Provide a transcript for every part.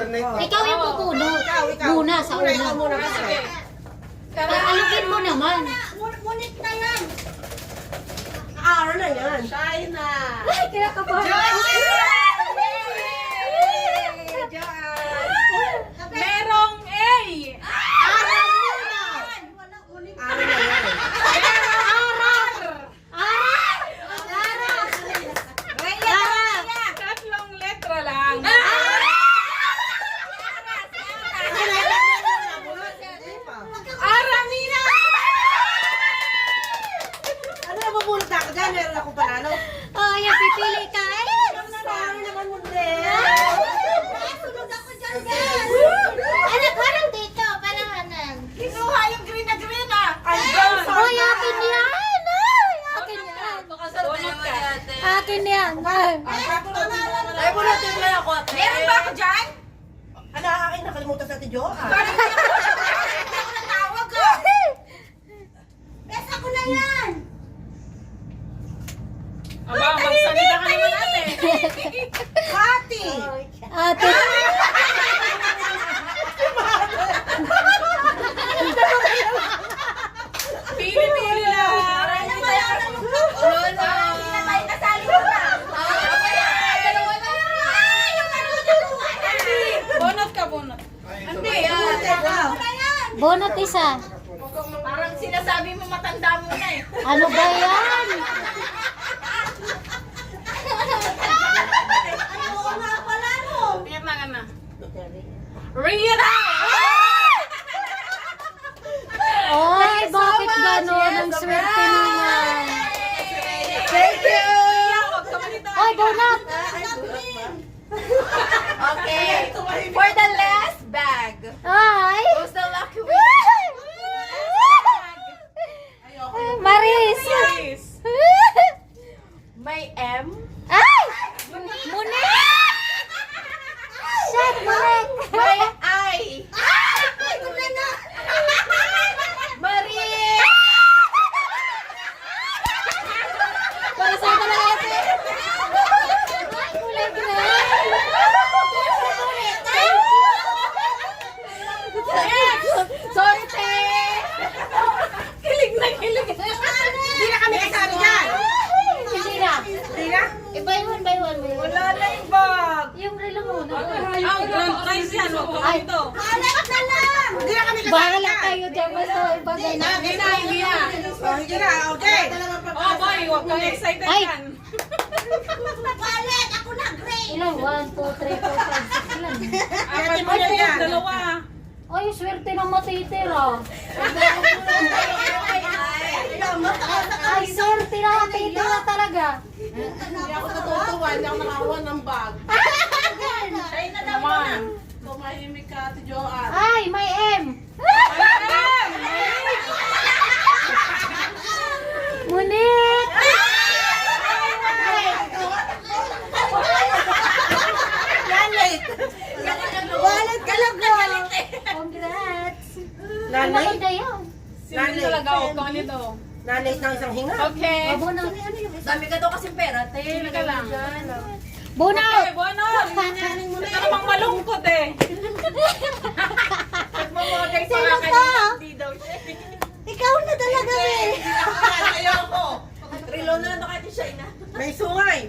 internet. Ikaw yung pupunot. Muna sa una. Ikaw muna kasi. Alugin mo naman. Ngunit na yan. Araw na yan. China! Ay, kinakabahan. Merong A! Araw na yan. Tatlong letra lang. Aramina! Ano na bubulot na ako dyan? Meron akong panalo. Oh, yan, pipili ka. Sorry naman mo din. Anak, parang dito. Parang anan. Kinuha yung green na green ah! Hoy, akin yan. Ay, akin yan. Bunot ka. Akin yan. Ay. Ay, bunutin mo ako. Meron ba ako dyan? Ano, akin nakalimutan sa tiyo. Tawag ka! Bes, ako na yan. Aba, magsalita ka naman ate. Hati! Ate. Pili-pili lang. Hindi na tayo kasali mo na. Bonot ka, bonot. Hindi, Bonot isa. Parang sinasabi mo matanda mo na eh. Ano ba yan? Oo nga pala, no? Tingnan na nga na. Rina! Oy, bakit gano'n? Ang swerte naman. Thank you! Huwag ka manito. Oy, bonot. Okay. For the last bag. Ay. Who's the lucky winner? Maris. Yes. May M. Ay! Munik! Shit, Munik! May I. Marie! Para sa ito lang ate. Kulay ka na. Sorry, te! Kilig na kilig. Hindi na kami kasali dyan. Hindi na. Hindi na? Buy one, buy one. Wala na yung bag. Yung relo muna. Ang grand prize yan. Huwag ka manito. Hindi na kami kasali Bahala dyan. kayo dyan. Basta ibagay na. Hindi na, hindi na. Oh, hindi na. Okay. Oh, boy, huwag kang excited Ay. yan. Ilan? 1, 2, 3, 4, 5, 6 ilan? Apat mo Ay, yan. Dalawa. Ay, swerte ng matitira. Ay, swerte ng matitira talaga. Hindi ako natutuwa. Hindi ako nakakuha ng bag. Naman. Tumahimik ka, Ate Joanne. Ay, may M. Munik! Wallet ka lang ko. Congrats! Nanay? Maganda yun. Sino talaga? Huwag ka manito. Nanay ng isang hinga. Okay. Bonot. Dami ka daw kasing pera, te. Sino ka lang? Bonot! Okay, bueno. Ito namang malungkot eh. Nagmamodel pa nga kanina. Hindi daw siya. Ikaw na talaga, eh. Ayoko. Relo na lang kahit siya na. May sungay.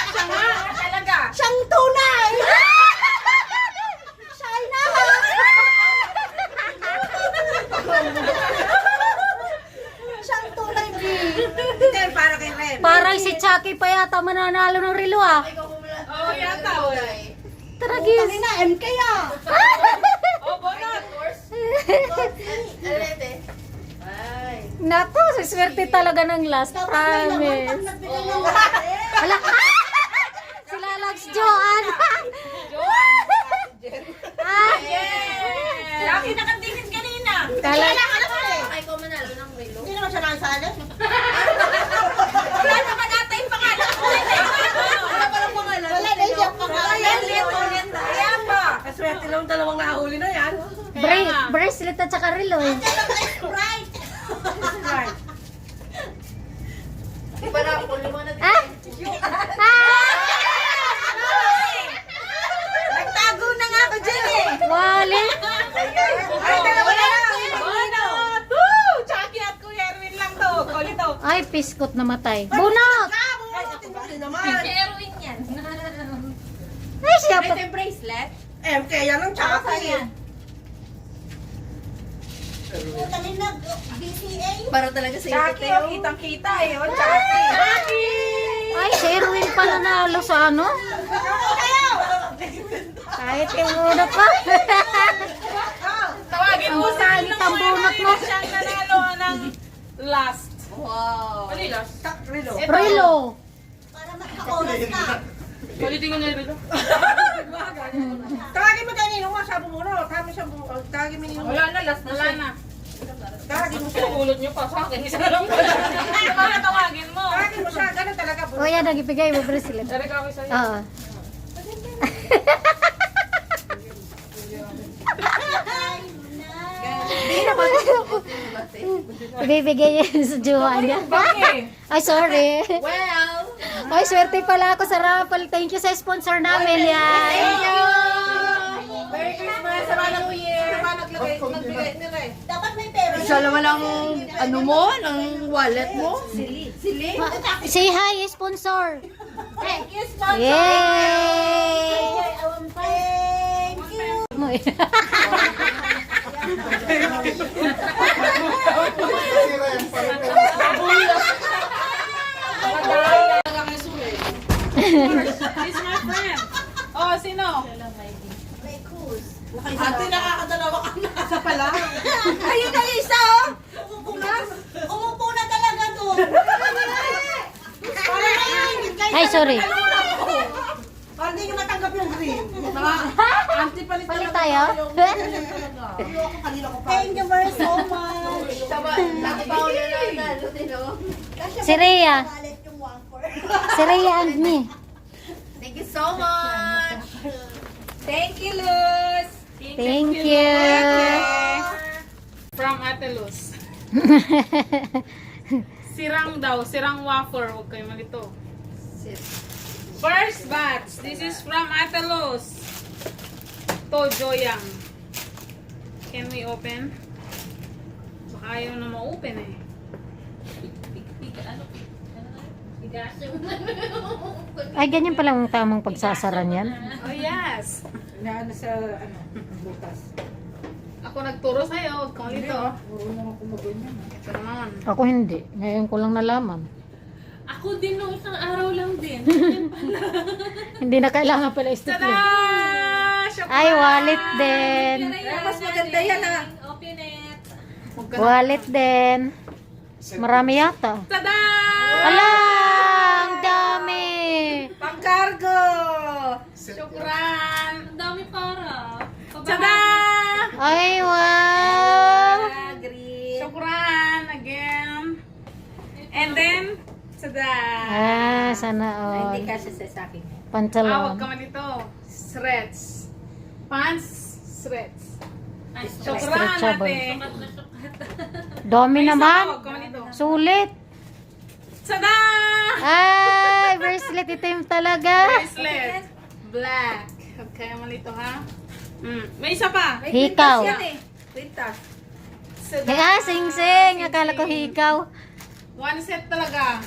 Siya nga, talaga. Siyang tunay! China! Siyang tunay, B. Hindi, para kay Ren. Parang si Chucky pa yata mananalo ng relo ah. Oo, yata. Taragis. Kanina, M kaya. Oh, bonot. Naku, swerte talaga ng last promise. Wala. Sila Lags Joanne. Ah. Laki nakatingin kanina. Kala, Ay, ko manalo ng relo. Hindi naman siya nakasali. Wala naman ata yung pangalan ko. Wala pa lang pangalan. Wala na siyang pangalan. Ulit. Ayan ba? Kaswerte lang dalawang nahuli na yan. bracelet at saka relo eh. Right. Right. Iba na ako. Liwanag. Ah! Ah! Ay, piskot namatay. Bunot! Ay, tingnan naman. Heroin yan. Ay, siya pa. Ito yung bracelet. MK yan ang tsaka yan. Para talaga sa Chucky, oh, kitang-kita eh. Oh, Chucky. Ay, si Erwin pa nanalo sa ano? Kahit yung bunot pa. Tawagin mo Ang sa pangit ang bunot mo. siyang nanalo ng last. Wow. Ano yung last? Rilo. Rilo. Palitin ko na yung relo. Tawagin mo tayo ninong mo, sabi mo no. Tawagin mo ninong mo. Wala na, last na siya. Wala na. Tawagin mo siya. Pinagulot niyo pa sa akin. Isa na lang pala. Baka tawagin mo. Tawagin mo siya. Ganun talaga. O yan, nagipigay mo bracelet. Dari ka ako sa'yo. Oo. Ibibigay niya sa jowa niya. Ay, sorry. Well, Ay, swerte pala ako sa raffle. Thank you sa sponsor namin yan. Merry Christmas! Sa New Year! Nagbigay nila eh. Isa naman ang ano mo, ng wallet mo. Sili. Say hi, sponsor. Thank you, sponsor. Yay! Mo eh. He's my friend. Oh, sino? Ate, nakakadalawa ka na. Isa pala. Ayun na isa oh! Umupo na talaga doon. Ay, sorry. Para hindi nyo matanggap yung green. Auntie, palit Palit talaga tayo? Kanina ko pa. Thank you very so much. Nakabaw na nanalo din oh. Si Rhea. Si Rhea and me. Thank you so much! Thank you, Luz. Thank you. From Ate Luz. Sirang daw, sirang wafer. Huwag kayo malito. First batch. This is from Ate Luz. To Joyang. Can we open? Baka ayaw na ma-open eh. Ay, ganyan pala ang tamang pagsasara niyan. Oh yes. Ano sa, butas. Ako nagturo sa'yo. Huwag kang malito. Marunong ako mag-ganyan. Ito naman. Ako hindi. Ngayon ko lang nalaman. Ako din nung isang araw lang din. Hindi na kailangan pala Tada! istikli. Shopee! Ay, wallet din. Mas maganda yan ah. Open it. Huwag ka na- Wallet din. Marami yata. Tada! Ala! Ang dami! Pang-cargo! Shukran! Ang dami para. Tada! Ay, wow! Shukran again. And then, tada! Ah, sana all. Kasi sa akin. Huwag Pantalon. ka man dito. Shreds. Pants, shreds. Shukran Stretchable. ate. Dami May isa pa, naman. huwag ka man dito. Sulit. Tada! Ay, bracelet itim talaga. Bracelet. Black. Huwag kayo malito ha. May isa pa. Hikaw. Quintas. Kaya, sing-sing. Akala ko hikaw. One set talaga.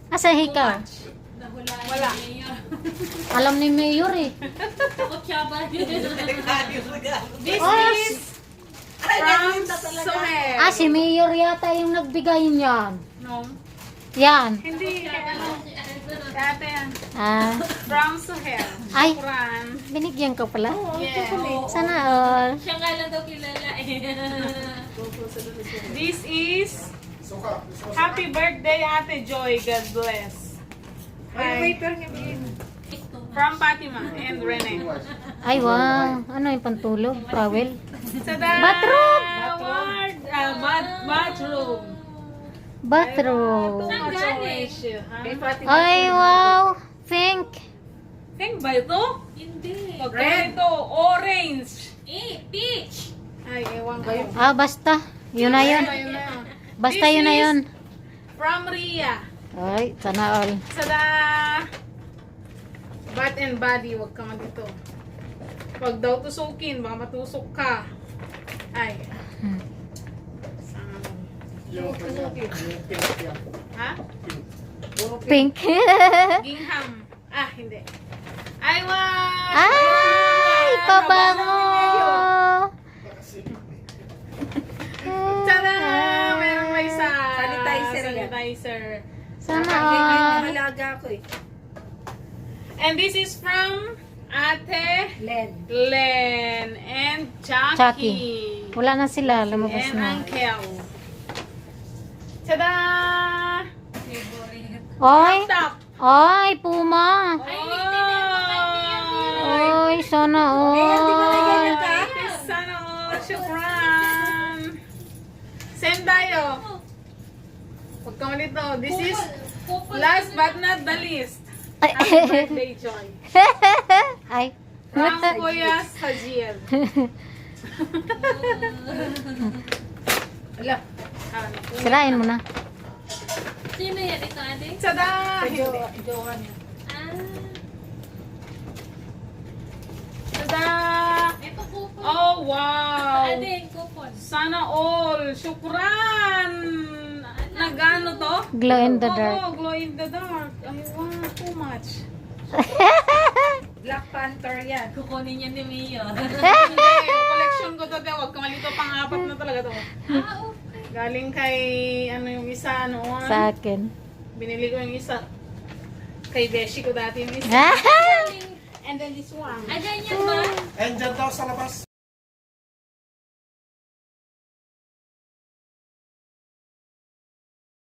Asa hikaw? Wala. Alam ni Mayor eh. Ako tsaba. This Oh, is from Soher. Ah, si Mayor yata yung nagbigay niyan. No. Yan. Hindi. Ano? Ate yan. Ah, From Soher. Ay. Shukran. binigyan ko pala. Yes. Sana all. Siya nga lang daw kilala eh. This is Happy birthday, Ate Joy. God bless. Hi. From Fatima and Rene. Ay, wow. Ano yung pantulog? Towel? Tada! Bathroom! Award! Bathroom. Bathroom. Congratulations. Ha? Ay, wow. Pink. Pink ba ito? Hindi. Huwag ka ito. Orange. Peach. Ay, ewan ko. Ah, basta. Yun na yun. Ayun na yun. Basta This yun na is yun. From Ria. Ay, sana all. Tada! Bath and body. Huwag ka man dito. Huwag daw tusukin. Baka matusok ka. Ay. Hmm. Sana. Yung tusukin. Yung pink yan. Ha? Pink. Gingham. Ah, hindi. I want... Ay, pabango. Tada! Meron pa isa. Sanitizer yan. Sanitizer. Sana Ay, all. mahalaga ako eh. And this is from Ate Len. Len and Jackie. Jackie. Wala na sila, lumabas And na. Uncle. Tada! Oy, Top! oy, Puma. Oh! Oy, sana all. Sana all. Shukran! Same tayo. Huwag ka malito. This is last but not the least. Happy birthday, Joy. Ay. From Kuya Sajil. Ala. Sirain mo na. Sino yan? Ito, ate? Tada! Johan. Ah. Tada! Ito, coupon. Oh, wow! Ate, coupon. Sana all! Shukran! Nagano to? Glow in the Oo, dark. glow in the dark. Ay, wow, too much. Black Panther yan. Kukunin niya ni Mio. Hindi, collection ko to. Huwag ka malito, pang-apat na talaga to. Ah, okay. Galing kay, ano yung isa noon. Sa akin. Binili ko yung isa. Kay Beshi ko dati yung isa. And then this one. Ah, ganyan ba? And dyan daw sa labas.